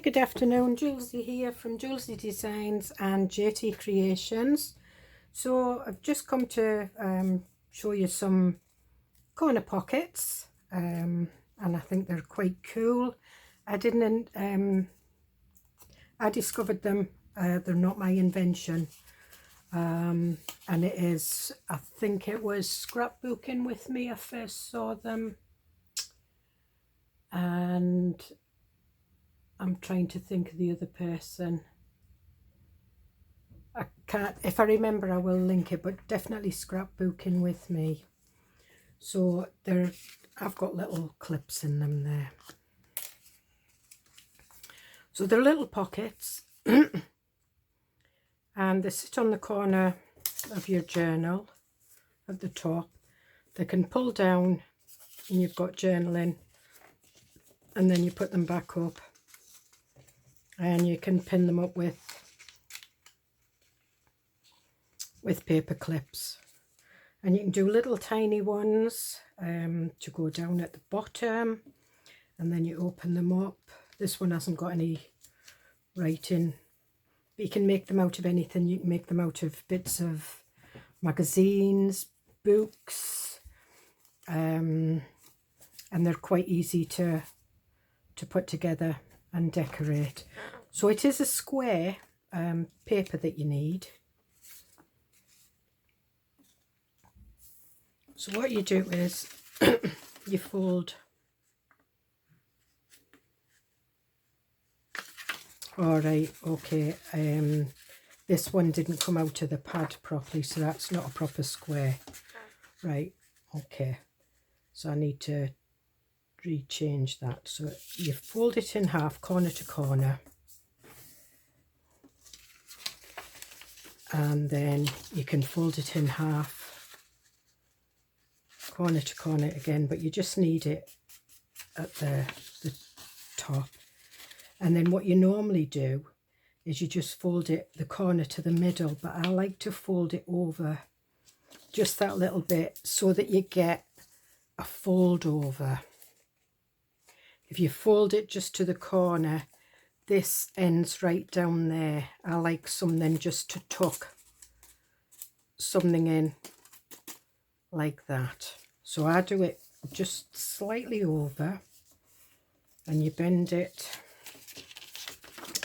good afternoon, Joolse here from Joolsedesigns and JT Creations. So I've just come to show you some corner pockets and I think they're quite cool. I discovered them, they're not my invention, and it is, I think it was Scrapbooking with me I first saw them, and I'm trying to think of the other person. I can't, if I remember I will link it, but definitely Scrapbooking with me. So I've got little clips in them there. So they're little pockets and they sit on the corner of your journal at the top. They can pull down and you've got journaling, and then you put them back up and you can pin them up with paper clips. And you can do little tiny ones to go down at the bottom, and then you open them up. This one hasn't got any writing, but you can make them out of anything. You can make them out of bits of magazines, books, and they're quite easy to put together and decorate. So it is a square paper that you need. So what you do is you fold. Alright, okay, this one didn't come out of the pad properly, so that's not a proper square. Right, okay, so I need to rechange that. So you fold it in half, corner to corner, and then you can fold it in half, corner to corner again, but you just need it at the top. And then what you normally do is you just fold it the corner to the middle, but I like to fold it over just that little bit so that you get a fold over. If you fold it just to the corner, this ends right down there. I like something just to tuck something in like that. So I do it just slightly over and you bend it.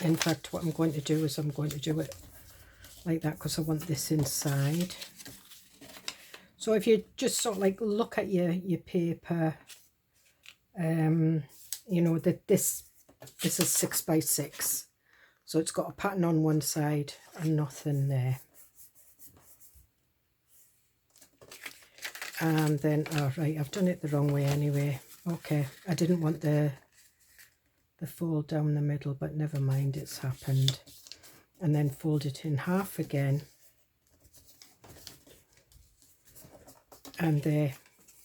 In fact, what I'm going to do is I'm going to do it like that because I want this inside. So if you just sort of like look at your paper, you know that this is 6 by 6, so it's got a pattern on one side and nothing there. And then, oh right, I've done it the wrong way anyway. Okay, I didn't want the fold down the middle, but never mind, it's happened. And then fold it in half again, and there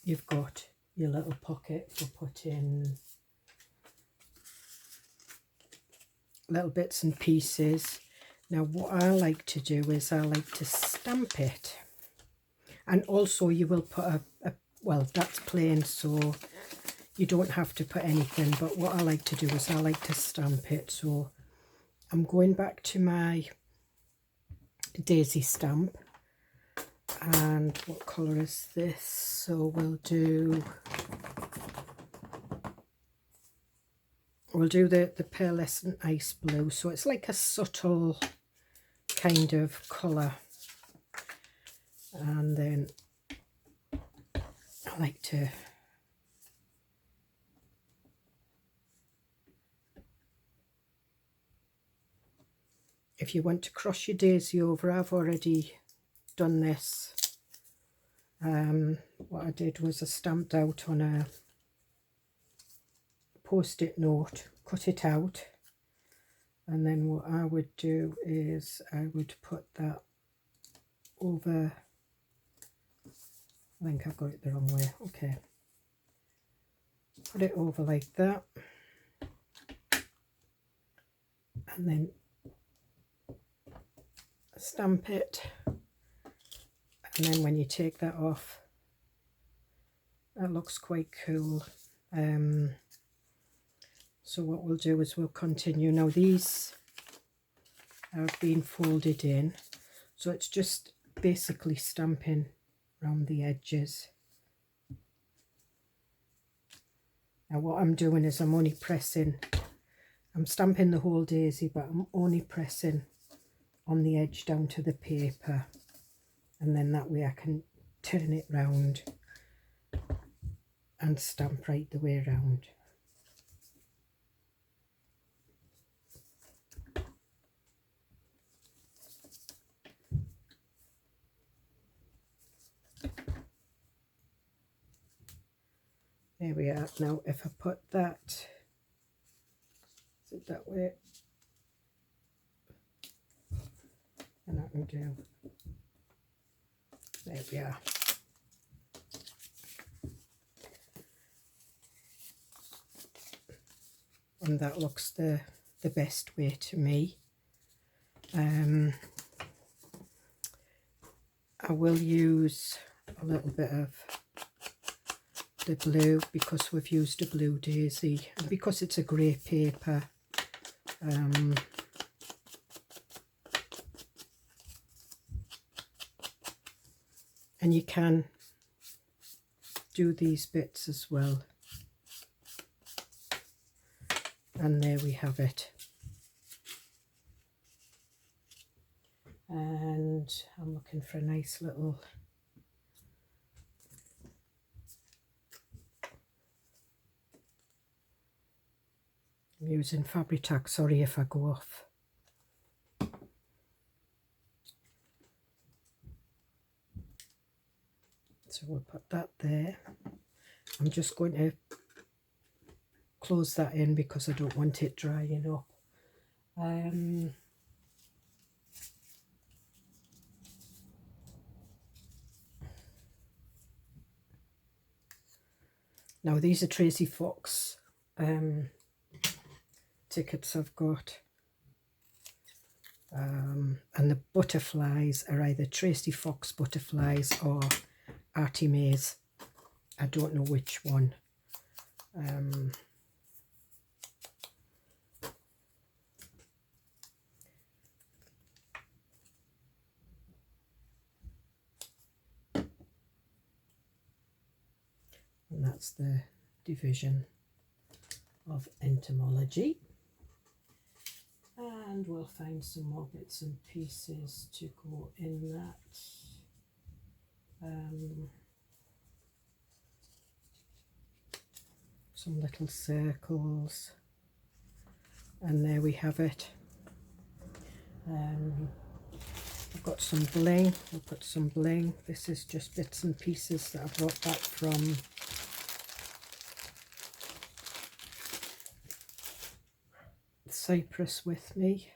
you've got your little pocket for putting little bits and pieces. Now what I like to do is I like to stamp it, and also you will put a well, that's plain, so you don't have to put anything, but what I like to do is I like to stamp it. So I'm going back to my daisy stamp, and what colour is this? So we'll do the pearlescent ice blue, so it's like a subtle kind of colour. And then I like to if you want to cross your daisy over, I've already done this. What I did was I stamped out on a post-it note, cut it out, and then what I would do is I would put that over. I think I've got it the wrong way. Okay, put it over like that, and then stamp it, and then when you take that off, that looks quite cool. So what we'll do is we'll continue. Now these have been folded in, so it's just basically stamping around the edges. Now what I'm doing is I'm stamping the whole daisy, but I'm only pressing on the edge down to the paper, and then that way I can turn it round and stamp right the way around. There we are. Now if I put that, is it that way? And I can do, there we are. And that looks the best way to me. I will use a little bit of the blue because we've used a blue daisy, and because it's a grey paper. And you can do these bits as well. And there we have it. And I'm looking for a nice little I'm using Fabri-Tac, sorry if I go off. So we'll put that there. I'm just going to close that in because I don't want it drying up. Now these are Tracy Fox tickets I've got. And the butterflies are either Tracy Fox butterflies or Artymaze. I don't know which one. And that's the division of entomology. And we'll find some more bits and pieces to go in that. Some little circles, and there we have it. I've got some bling. We'll put some bling. This is just bits and pieces that I brought back from Cyprus with me,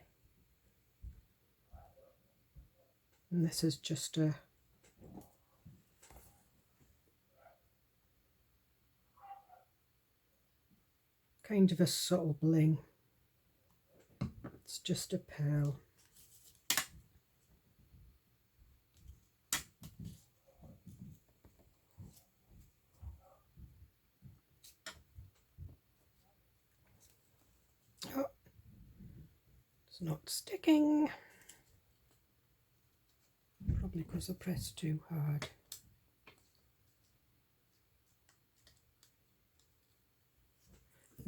and this is just a kind of a subtle bling. It's just a pearl. Oh, it's not sticking. Probably because I pressed too hard.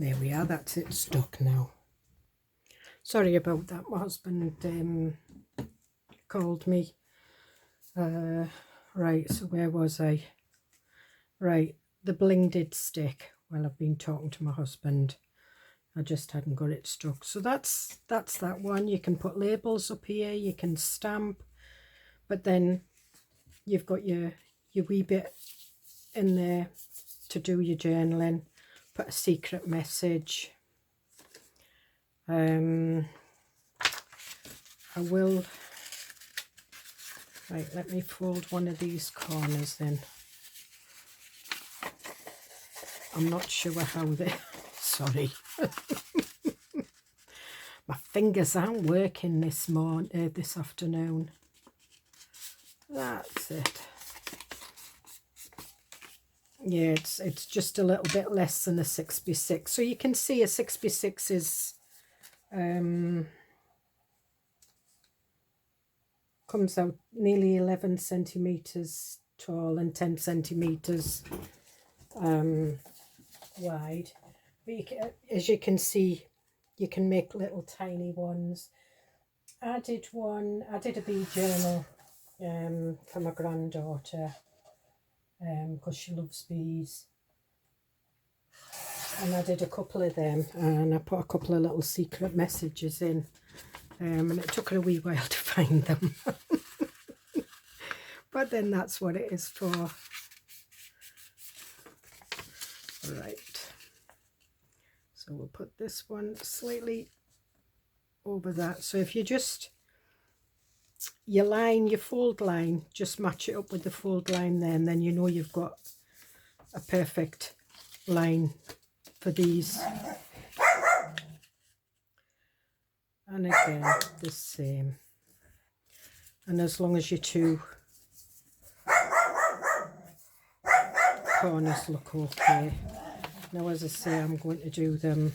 There we are, that's it stuck now. Sorry about that, my husband called me. Right, so where was I? Right, the bling did stick. Well, I've been talking to my husband. I just hadn't got it stuck. So that's that one. You can put labels up here, you can stamp, but then you've got your wee bit in there to do your journaling. Put a secret message. I will, right, let me fold one of these corners then. I'm not sure how they, sorry. My fingers aren't working this afternoon. That's it. yeah, it's just a little bit less than a 6x6. So you can see a 6x6 is comes out nearly 11 centimeters tall and 10 centimeters wide. But you can, as you can see, you can make little tiny ones. I did a bead journal for my granddaughter because she loves bees, and I did a couple of them, and I put a couple of little secret messages in, and it took her a wee while to find them. But then that's what it is for. Right, so we'll put this one slightly over that. So if you just, your fold line, just match it up with the fold line there, and then you know you've got a perfect line for these. And again, the same. And as long as your two corners look okay. Now, as I say, I'm going to do them.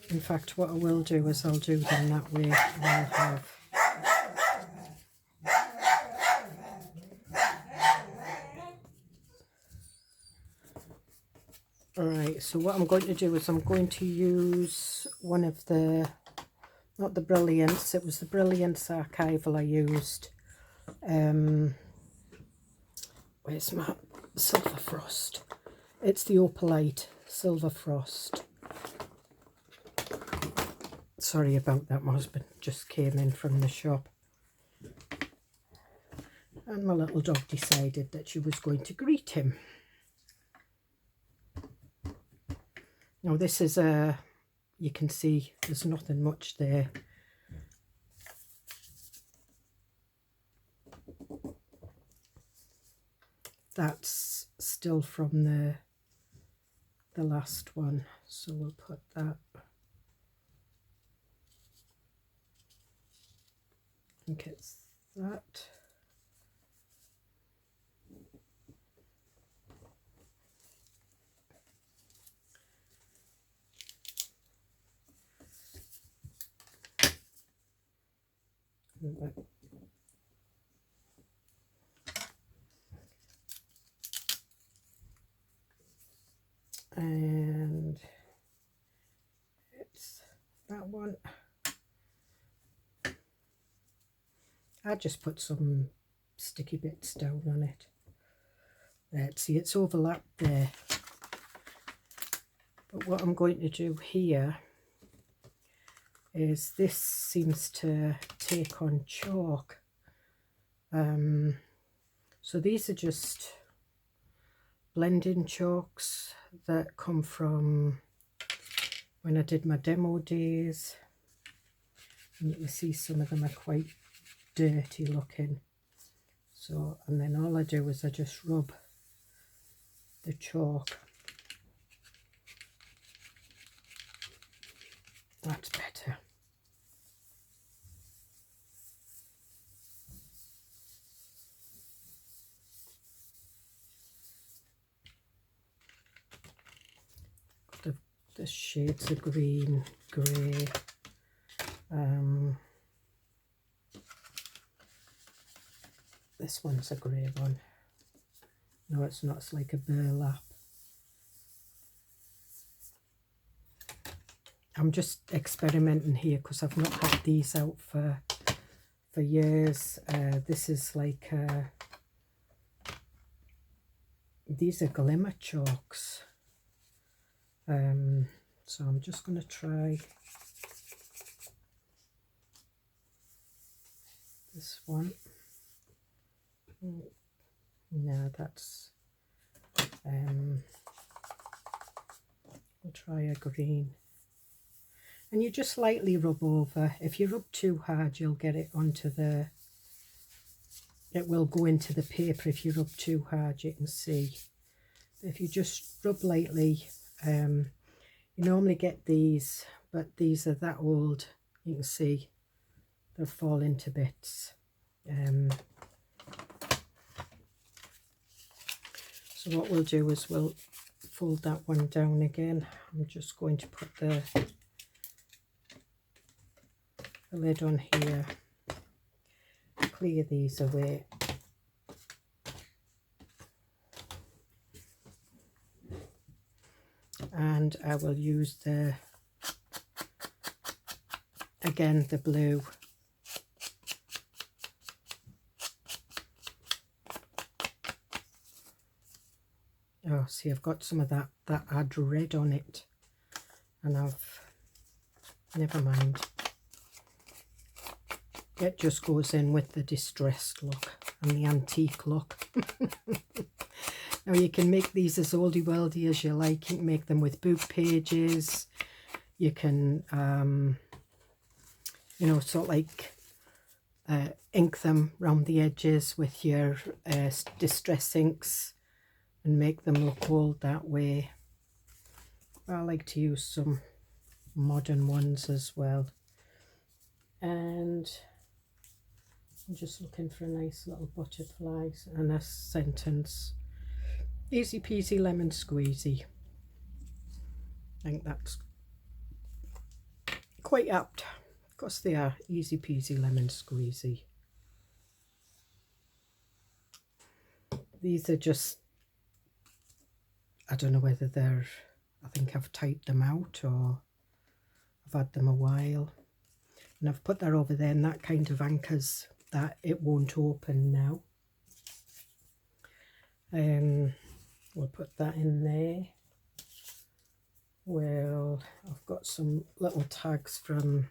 In fact, what I will do is I'll do them that way. And I'll have Alright, so what I'm going to do is I'm going to use one of the, not the Brilliance, it was the Brilliance Archival I used. Where's my Silver Frost? It's the Opalite Silver Frost. Sorry about that, my husband just came in from the shop. And my little dog decided that she was going to greet him. Now this is you can see there's nothing much there. That's still from the last one, so we'll put that. I think it's that. And it's that one. I just put some sticky bits down on it. Let's see, it's overlapped there. But what I'm going to do here is this seems to take on chalk. So these are just blending chalks that come from when I did my demo days. And you can see some of them are quite dirty looking. So, and then all I do is I just rub the chalk. That's better. The shades of green, grey, this one's a grey one. No, it's not, it's like a burlap. I'm just experimenting here because I've not had these out for years. This is like these are glimmer chalks. So I'm just going to try this one. No, that's we'll try a green. And you just lightly rub over. If you rub too hard, you'll get it onto the, it will go into the paper if you rub too hard, you can see. If you just rub lightly, you normally get these, but these are that old, you can see they'll fall into So what we'll do is we'll fold that one down again. I'm just going to put the lid on here, clear these away. And I will use the blue. Oh, see, I've got some of that had red on it, and never mind. It just goes in with the distressed look and the antique look. Now you can make these as oldie-weldy as you like. You can make them with book pages. You can, you know, sort of like ink them round the edges with your distress inks and make them look old that way. I like to use some modern ones as well. And I'm just looking for a nice little butterflies and a sentence. Easy peasy lemon squeezy. I think that's quite apt, because they are easy peasy lemon squeezy. These are just, I don't know whether they're, I think I've typed them out or I've had them a while. And I've put that over there, and that kind of anchors that it won't open now. We'll put that in there. Well, I've got some little tags from,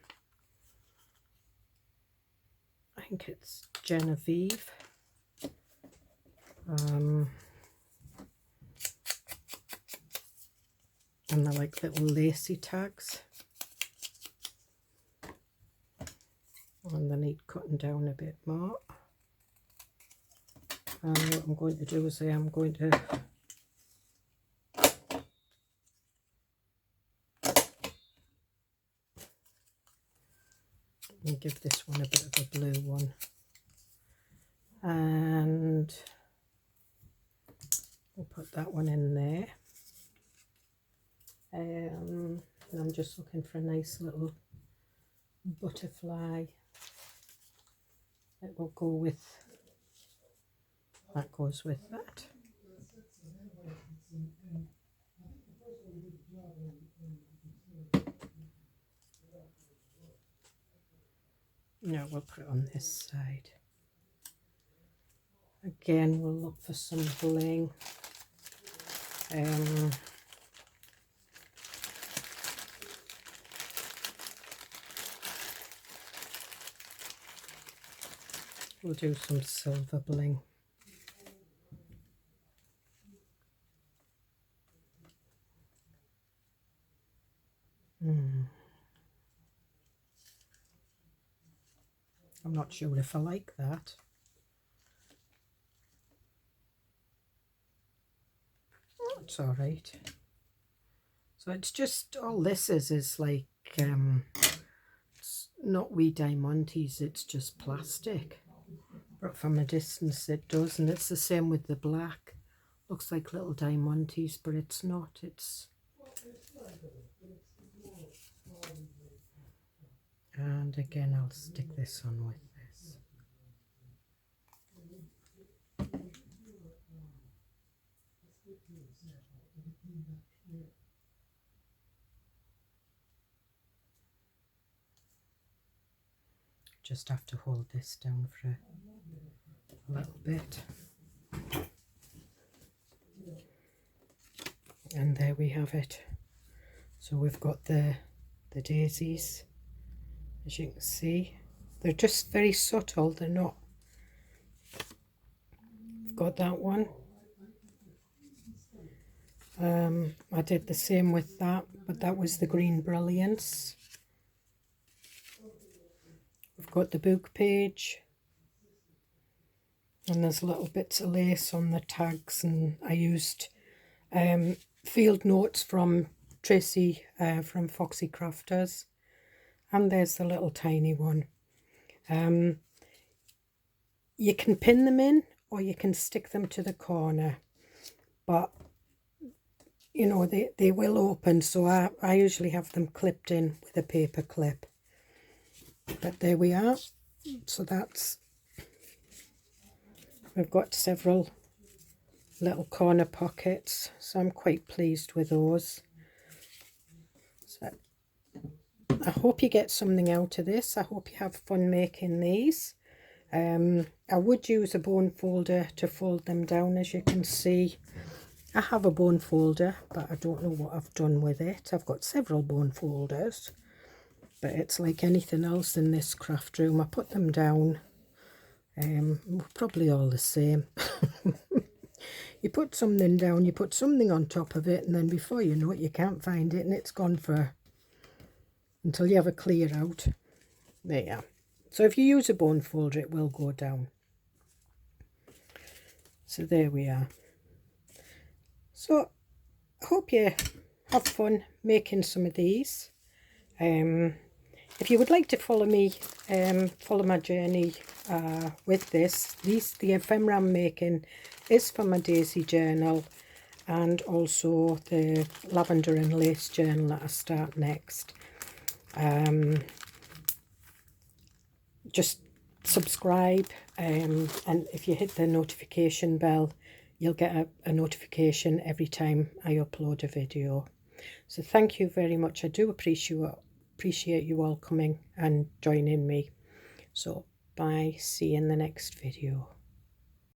I think it's Genevieve. And they're like little lacy tags. And they need cutting down a bit more. And what I'm going to do is I'm going to give this one a bit of a blue one. And we'll put that one in there. And I'm just looking for a nice little butterfly. It will go with, that goes with that. Now we'll put it on this side. Again, we'll look for some bling. We'll do some silver bling. I'm not sure if I like that. It's all right. So it's just, all this is like, it's not wee diamantes, it's just plastic. But from a distance it does, and it's the same with the black. Looks like little diamantes, but it's not. It's, and again I'll stick this on with this. Just have to hold this down for a little bit. And there we have it. So we've got the daisies, as you can see. They're just very subtle, they're not. We've got that one. I did the same with that, but that was the green brilliance. We've got the book page, and there's little bits of lace on the tags, and I used field notes from Tracy from Foxy Crafters, and there's the little tiny one. You can pin them in or you can stick them to the corner, but you know, they will open, so I usually have them clipped in with a paper clip. But there we are. So we've got several little corner pockets, so I'm quite pleased with those. So I hope you get something out of this. I hope you have fun making these. I would use a bone folder to fold them down. As you can see, I have a bone folder, but I don't know what I've done with it. I've got several bone folders, but it's like anything else in this craft room. I put them down. Probably all the same. You put something down, you put something on top of it, and then before you know it, you can't find it, and it's gone for until you have a clear out. There you are. So if you use a bone folder, it will go down. So there we are. So I hope you have fun making some of these. If you would like to follow me, follow my journey with this, the ephemera I'm making is for my Daisyjournal, and also the lavender and lace journal that I start next. Just subscribe, and if you hit the notification bell, you'll get a notification every time I upload a video. So thank you very much. I do appreciate you all coming and joining me. So bye, see you in the next video.